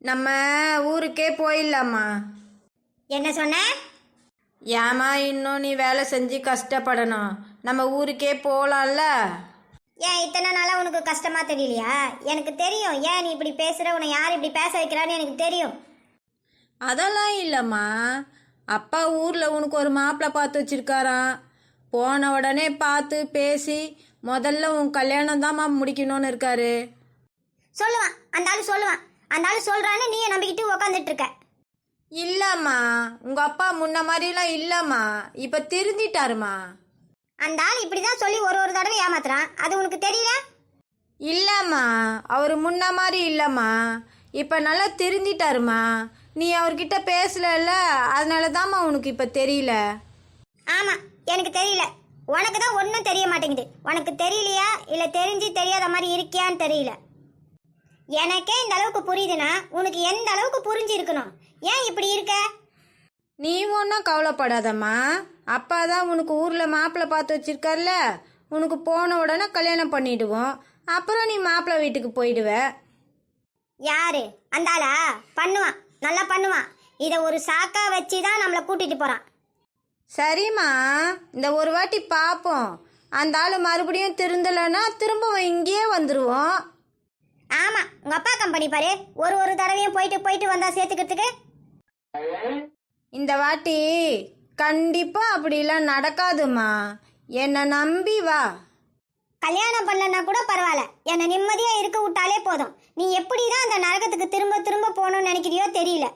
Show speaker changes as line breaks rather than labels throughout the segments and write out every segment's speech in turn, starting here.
நம்ம ஊருக்கே போயிடலாமா?
என்ன சொன்ன?
ஏமா இன்னும் நீ வேலை செஞ்சு கஷ்டப்படணும்? நம்ம ஊருக்கே போகலாம்ல.
ஏன் இத்தனை நாளாக உனக்கு கஷ்டமா தெரியலையா? எனக்கு தெரியும் ஏன் நீ இப்படி பேசுகிற, உன்னை யார் இப்படி பேச வைக்கிறான்னு எனக்கு தெரியும்.
அதெல்லாம் இல்லைம்மா, அப்பா ஊரில் உனக்கு ஒரு மாப்பிள்ளை பார்த்து வச்சிருக்காராம். போன உடனே பார்த்து பேசி முதல்ல உன் கல்யாணம் தான்மா முடிக்கணும்னு இருக்காரு.
சொல்லுவான் அந்த ஆள், சொல்லுவான் அந்த ஆள் சொல்கிறான்னு நீயே நம்பிக்கிட்டு உக்காந்துட்டு இருக்க.
இல்லைம்மா, உங்கள் அப்பா முன்ன மாதிரிலாம் இல்லைம்மா, இப்போ திருந்திட்டாருமா.
அந்த ஆள் இப்படி தான் சொல்லி ஒரு ஒரு தடவை ஏமாத்துறான், அது உனக்கு தெரியல?
இல்லைம்மா, அவர் முன்ன மாதிரி இல்லைம்மா, இப்போ நல்லா திருந்திட்டாருமா. நீ அவர்கிட்ட பேசலல்ல, அதனால தாம்மா உனக்கு இப்போ தெரியல.
ஆமாம், எனக்கு தெரியல. உனக்கு தான் ஒன்றும் தெரிய மாட்டேங்குது. உனக்கு தெரியலையா இல்லை தெரிஞ்சு தெரியாத மாதிரி இருக்கியான்னு தெரியல. எனக்கே இந்த அளவுக்கு புரியுதுன்னா உனக்கு எந்த அளவுக்கு புரிஞ்சு இருக்கணும்? ஏன் இப்படி இருக்க?
நீ ஒன்றும் கவலைப்படாதம்மா, அப்பா தான் உனக்கு ஊரில் மாப்பிள்ளை பார்த்து வச்சிருக்கார்ல, உனக்கு போன உடனே கல்யாணம் பண்ணிடுவோம். அப்புறம் நீ மாப்பிள்ளை வீட்டுக்கு போயிடுவ.
யாரு அந்த ஆளா? பண்ணுவான், நல்லா பண்ணுவான். இதை ஒரு சாக்கா வச்சு தான் நம்மளை கூட்டிட்டு போறான்.
சரிம்மா, இந்த ஒரு வாட்டி பார்ப்போம். அந்த ஆள் மறுபடியும் திருந்தலைன்னா திரும்பவும் இங்கேயே வந்துடுவோம்.
ஆமாம், உங்கள் அப்பா கம்பெனி பாரு, ஒரு ஒரு தடவையும் போயிட்டு போயிட்டு வந்தா சேர்த்துக்கிறதுக்கு.
இந்த வாட்டி கண்டிப்பாக அப்படிலாம் நடக்காதுமா, என்னை நம்பி வா.
கல்யாணம் பண்ணலன்னா கூட பரவாயில்ல, என்னை நிம்மதியாக இருக்க விட்டாலே போதும். நீ எப்படி தான் அந்த நரகத்துக்கு திரும்ப திரும்ப போகணும்னு நினைக்கிறியோ தெரியல.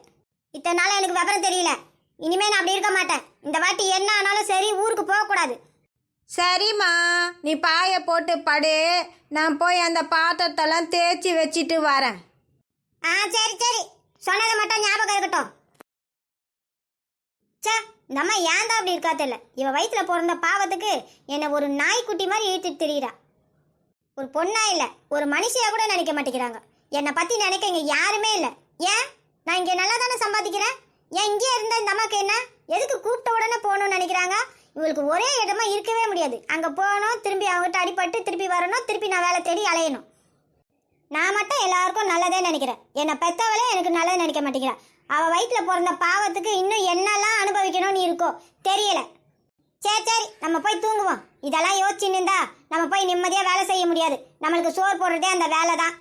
இத்தனை நாள் எனக்கு விவரம் தெரியல. இனிமே நான் அப்படி இருக்க மாட்டேன். இந்த வாட்டி என்ன ஆனாலும் சரி, ஊருக்கு போகக்கூடாது.
சரிம்மா, நீ பாய போட்டு படு, நான் போய் அந்த பாத்திரத்தெல்லாம் தேய்ச்சி வச்சிட்டு வரேன்.
சரி சரி, சொன்னதை மட்டும் ஞாபகம் இருக்கட்டும். சே, இந்த அம்மா ஏன் தான் அப்படி இருக்கா தெரியல. இவ வயிற்றுல பிறந்த பாவத்துக்கு என்னை ஒரு நாய்க்குட்டி மாதிரி இழுத்துட்டு தெரியுறா. ஒரு பொண்ணா இல்லை, ஒரு மனுஷியா கூட நினைக்க மாட்டேங்கிறாங்க. என்னை பற்றி நினைக்க இங்கே யாருமே இல்லை. ஏன்? நான் இங்கே நல்லா தானே சம்பாதிக்கிறேன். ஏன் இங்கே இருந்தால் இந்த அம்மாவுக்கு என்ன? எதுக்கு கூப்பிட்ட உடனே போகணும்னு நினைக்கிறாங்க? இவளுக்கு ஒரே இடமா இருக்கவே முடியாது. அங்கே போகணும், திரும்பி அவங்ககிட்ட அடிபட்டு திருப்பி வரணும், திருப்பி நான் வேலை தேடி அலையணும். நான் மட்டும் எல்லாருக்கும் நல்லதே நினைக்கிறேன். என்னை பெத்தவளே எனக்கு நல்லதே நினைக்க மாட்டேங்கிறான். அவள் வயிற்றுல பிறந்த பாவத்துக்கு இன்னும் என்னெல்லாம் அனுபவிக்கணும்னு இருக்கோ தெரியல. சரி சரி, நம்ம போய் தூங்குவோம். இதெல்லாம் யோசிச்சு நின்றா நம்ம போய் நிம்மதியாக வேலை செய்ய முடியாது. நம்மளுக்கு சோறு போடுறதே அந்த வேலை தான்.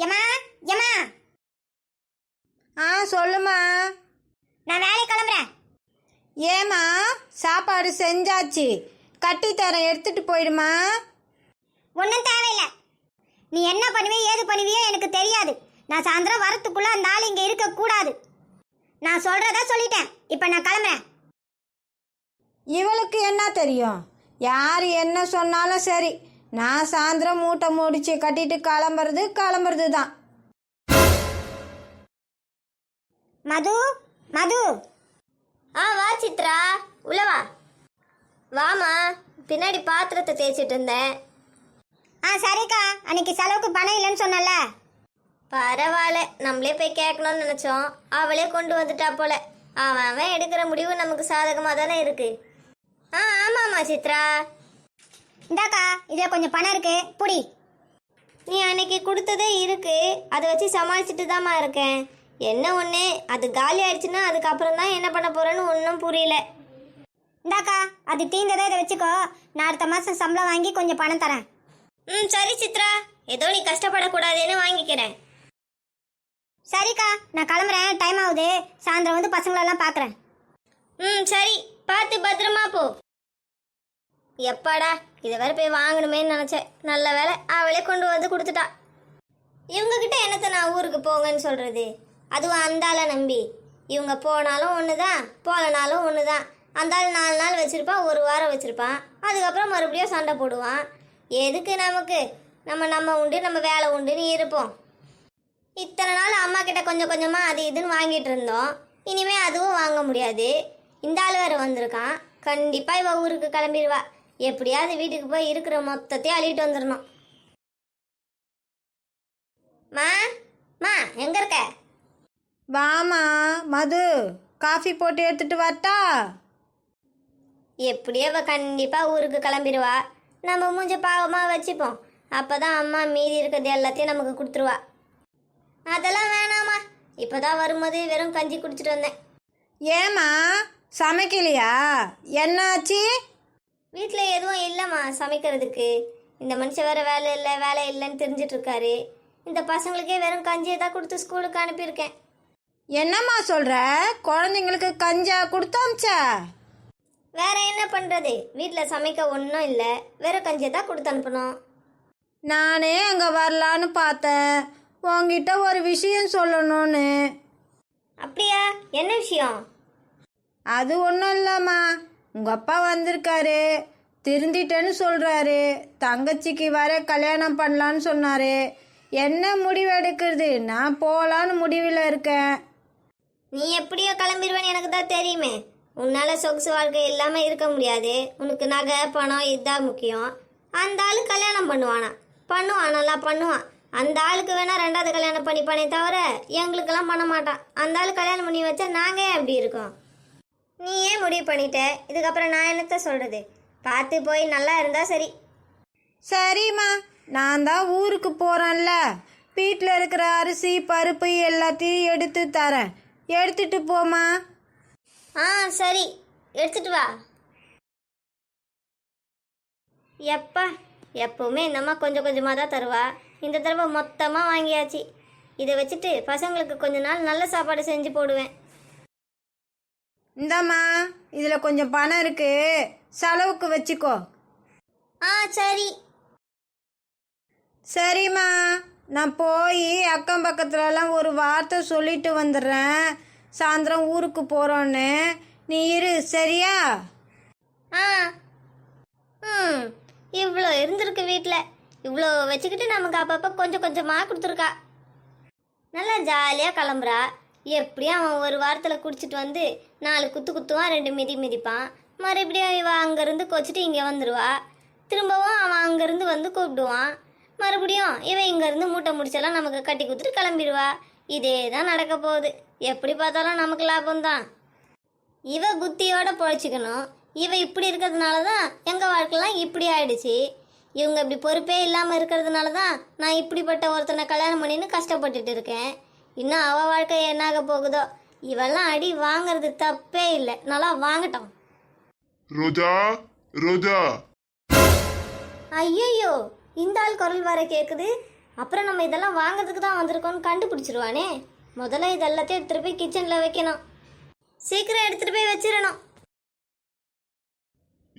ஏமா ஏமா.
சொல்லுமா.
நான் வேலை கிளம்புறேன்.
ஏமா, சாப்பாடு செஞ்சாச்சு, கட்டித்தரேன், எடுத்துட்டு போயிடுமா.
ஒன்றும் தேவையில்லை. நீ என்ன பண்ணுவியோ ஏது பண்ணுவியோ எனக்கு தெரியாது. நான் சாயந்தரம் வரத்துக்குள்ள அந்த ஆள் இங்கே இருக்கக்கூடாது. நான் சொல்றதா சொல்லிட்டேன். இப்போ நான் கிளம்புறேன்.
இவளுக்கு என்ன தெரியும்? யார் என்ன சொன்னாலும் சரி, நான் சாயந்தரம் மூட்டை முடிச்சு கட்டிட்டு கிளம்புறது தான்.
மது மது.
வா சித்ரா, உள்ளவா. வாமா, பின்னாடி பாத்திரத்தை தேய்ச்சிட்டு இருந்தேன்.
சரிக்கா, அன்னைக்கு செலவுக்கு பணம் இல்லைன்னு சொன்னல.
பரவாயில்ல, நம்மளே போய் கேட்கணும்னு நினச்சோம், அவளே கொண்டு வந்துட்டா போல. அவன் எடுக்கிற முடிவு நமக்கு சாதகமாக தானே இருக்கு. ஆமாம்மா சித்ரா.
இந்தாக்கா, இதில் கொஞ்சம் பணம் இருக்கு, புடி.
நீ அன்னைக்கு கொடுத்ததே இருக்கு, அதை வச்சு சமாளிச்சுட்டு தாம்மா இருக்கேன். என்ன ஒன்று, அது காலி ஆயிடுச்சுன்னா அதுக்கப்புறம் தான் என்ன பண்ண போறேன்னு ஒன்றும் புரியல.
இந்தாக்கா, அது தீந்ததை இதை வச்சுக்கோ. நான் அடுத்த மாதம் சம்பளம் வாங்கி கொஞ்சம் பணம் தரேன்.
சரி சித்ரா, ஏதோ நீ கஷ்டப்படக்கூடாதுன்னு வாங்கிக்கிறேன்.
சரிக்கா, நான் கிளம்புறேன், டைம் ஆகுது. சாயந்தரம் வந்து பசங்களெல்லாம் பார்க்குறேன்.
சரி, பார்த்து பத்திரமா போ. எப்பாடா, இதை வேற போய் வாங்கணுமேன்னு நினச்சேன். நல்ல வேலை, அவளே கொண்டு வந்து கொடுத்துட்டா. இவங்ககிட்ட என்னத்தை நான் ஊருக்கு போங்கன்னு சொல்கிறது? அதுவும் அந்தால நம்பி. இவங்க போனாலும் ஒன்று தான், போகலனாலும் ஒன்று தான். அந்தாள் 4 நாள் வச்சுருப்பான், 1 வாரம் வச்சுருப்பான், அதுக்கப்புறம் மறுபடியும் சண்டை போடுவான். எதுக்கு நமக்கு? நம்ம உண்டு, நம்ம வேலை உண்டுன்னு இருப்போம். இத்தனை நாள் அம்மா கிட்ட கொஞ்சம் கொஞ்சமாக அது இதுன்னு வாங்கிட்டு இருந்தோம். இனிமேல் அதுவும் வாங்க முடியாது. இந்த ஆள் வேறு வந்திருக்கான். கண்டிப்பாக இவ ஊருக்கு கிளம்பிடுவா. எப்படியாவது வீட்டுக்கு போய் இருக்கிற மொத்தத்தையும் அள்ளிட்டு வந்துடணும். மா எங்கே இருக்க?
வாமா மது, காஃபி போட்டு எடுத்துட்டு வரட்டா?
எப்படியோ அவள் கண்டிப்பாக ஊருக்கு கிளம்பிடுவா. நம்ம மூஞ்ச பாவமாக வச்சுப்போம். அப்பதான் அம்மா மீதி இருக்கிறது எல்லாத்தையும் நமக்கு கொடுத்துருவா. அதெல்லாம் வேணாம்மா, இப்போதான் வரும்போது வெறும் கஞ்சி குடிச்சிட்டு வந்தேன்.
ஏம்மா சமைக்கலையா? என்னாச்சு?
வீட்டில் எதுவும் இல்லைம்மா சமைக்கிறதுக்கு. இந்த மனுஷன் வேற வேலை இல்லைன்னு தெரிஞ்சிட்டு இருக்காரு. இந்த பசங்களுக்கே வெறும் கஞ்சியை தான் கொடுத்து ஸ்கூலுக்கு அனுப்பியிருக்கேன்.
என்னம்மா சொல்ற? குழந்தைங்களுக்கு கஞ்சா கொடுத்தாச்சா?
வேற என்ன பண்ணுறது, வீட்டில் சமைக்க ஒன்றும் இல்லை, வெறும் கஞ்சியை தான் கொடுத்து அனுப்பணும்.
நானே அங்கே வரலான்னு பார்த்தேன், உங்ககிட்ட ஒரு விஷயம் சொல்லணும்னு.
அப்படியா, என்ன விஷயம்?
அது ஒன்றும் இல்லைம்மா, உங்கள் அப்பா வந்திருக்காரு, திருந்திட்டேன்னு சொல்கிறாரு, தங்கச்சிக்கு வர கல்யாணம் பண்ணலான்னு சொன்னார். என்ன முடிவு எடுக்கிறது? நான் போகலான்னு முடிவில் இருக்கேன்.
நீ எப்படியோ கிளம்பிடுவேன்னு எனக்கு தான் தெரியுமே. உன்னால் சொகுசு வாழ்க்கை இல்லாமல் இருக்க முடியாது. உனக்கு நகை பணம் இதுதான் முக்கியம். அந்த ஆளு கல்யாணம் பண்ணுவானா? பண்ணுவான், நல்லா பண்ணுவான். அந்த ஆளுக்கு வேணா ரெண்டாவது கல்யாணம் பண்ணிப்பானே தவிர எங்களுக்கெல்லாம் பண்ண மாட்டான். அந்த ஆளு கல்யாணம் பண்ணி வச்சா நாங்கள் ஏன் அப்படி இருக்கோம்? நீ ஏன் முடிவு பண்ணிட்ட? இதுக்கப்புறம் நான் என்னத்த சொல்கிறது? பார்த்து போய் நல்லா இருந்தா சரி.
சரிம்மா, நான் தான் ஊருக்கு போகிறேன்ல, வீட்டில் இருக்கிற அரிசி பருப்பு எல்லாத்தையும் எடுத்து தரேன், எடுத்துட்டு போமா.
ஆ சரி, எடுத்துட்டு வா. எப்பா, எப்பவுமே இந்த அம்மா கொஞ்சம் கொஞ்சமாக தான் தருவா. இந்த தடவை மொத்தமாக வாங்கியாச்சு. இதை வச்சுட்டு பசங்களுக்கு கொஞ்ச நாள் நல்ல சாப்பாடு செஞ்சு போடுவேன்.
இந்தாம்மா, இதில் கொஞ்சம் பணம் இருக்கு, செலவுக்கு வச்சுக்கோ.
ஆ சரி.
சரிம்மா, நான் போய் அக்கம் பக்கத்துலலாம் ஒரு வார்த்தை சொல்லிட்டு வந்துடுறேன், சாயந்தரம் ஊருக்கு போகிறோன்னு. நீ இரு, சரியா?
ஆ ம் இவ்வளோ இருந்திருக்கு வீட்டில். இவ்வளோ வச்சுக்கிட்டு நமக்கு அப்பப்போ கொஞ்சம் கொஞ்சமாக கொடுத்துருக்கா. நல்லா ஜாலியாக கிளம்புறா. எப்படியும் அவன் ஒரு வாரத்தில் குடிச்சிட்டு வந்து 4 குத்து குத்துவான், 2 மிதி மிதிப்பான். மறுபடியும் இவன் அங்கேருந்து கொச்சிட்டு இங்கே வந்துடுவா. திரும்பவும் அவன் அங்கேருந்து வந்து கூப்பிடுவான். மறுபடியும் இவன் இங்கேருந்து மூட்டை முடிச்செல்லாம் நமக்கு கட்டி கொடுத்துட்டு கிளம்பிடுவா. இதே தான் நடக்க போகுது. எப்படி பார்த்தாலும் நமக்கு லாபம்தான். இவ புத்தியோட பொழைச்சிக்கணும். இவ இப்படி இருக்கிறதுனால தான் எங்கள் வாழ்க்கைலாம் இப்படி ஆயிடுச்சு. இவங்க இப்படி பொறுப்பே இல்லாமல் இருக்கிறதுனால தான் நான் இப்படிப்பட்ட ஒருத்தனை கல்யாணம் பண்ணின்னு கஷ்டப்பட்டுட்டு இருக்கேன். இன்னும் அவள் வாழ்க்கை என்னாக போகுதோ. இவெல்லாம் அடி வாங்கிறது தப்பே இல்லை, நல்லா வாங்கட்டும்.
ரோஜா, ரோஜா.
ஐயோ, இந்த ஆள் குரல் வர கேட்குது. அப்புறம் நம்ம இதெல்லாம் வாங்கிறதுக்கு தான் வந்திருக்கோம்னு கண்டுபிடிச்சிருவானே. முதல்ல இதெல்லாத்தையும் எடுத்துகிட்டு போய் கிச்சனில் வைக்கணும். சீக்கிரம் எடுத்துகிட்டு போய் வச்சிடணும்.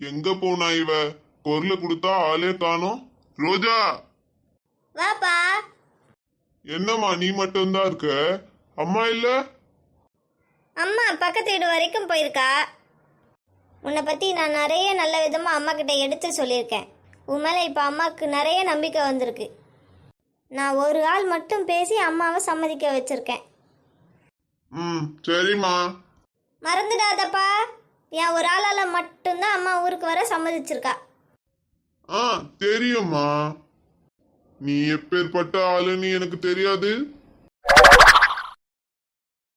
எங்க போனா இவ? பொருளை கொடுத்தா ஆளே காணோம். ரோஜா,
வாப்பா.
என்னம்மா நீ மட்டும்தான் இருக்க? அம்மா இல்ல?
அம்மா பக்கத்து வீடு வரைக்கும் போயிருக்கா. உன்னை பற்றி நான் நிறைய நல்ல விதமாக அம்மா கிட்ட எடுத்து சொல்லியிருக்கேன். உன் மேலே இப்போ அம்மாவுக்கு நிறைய நம்பிக்கை வந்திருக்கு. நான் ஒரு ஆள் மட்டும் பேசி அம்மாவை சம்மதிக்க வச்சிருக்கேன்.
சரிம்மா.
மறந்துடாதப்பா, என் ஒரு ஆளால் மட்டும்தான் அம்மா ஊருக்கு வர சம்மதிச்சிருக்கா.
தெரியும்மா. நீ எப்பேற்பட்ட ஆளுன்னு எனக்கு தெரியாது.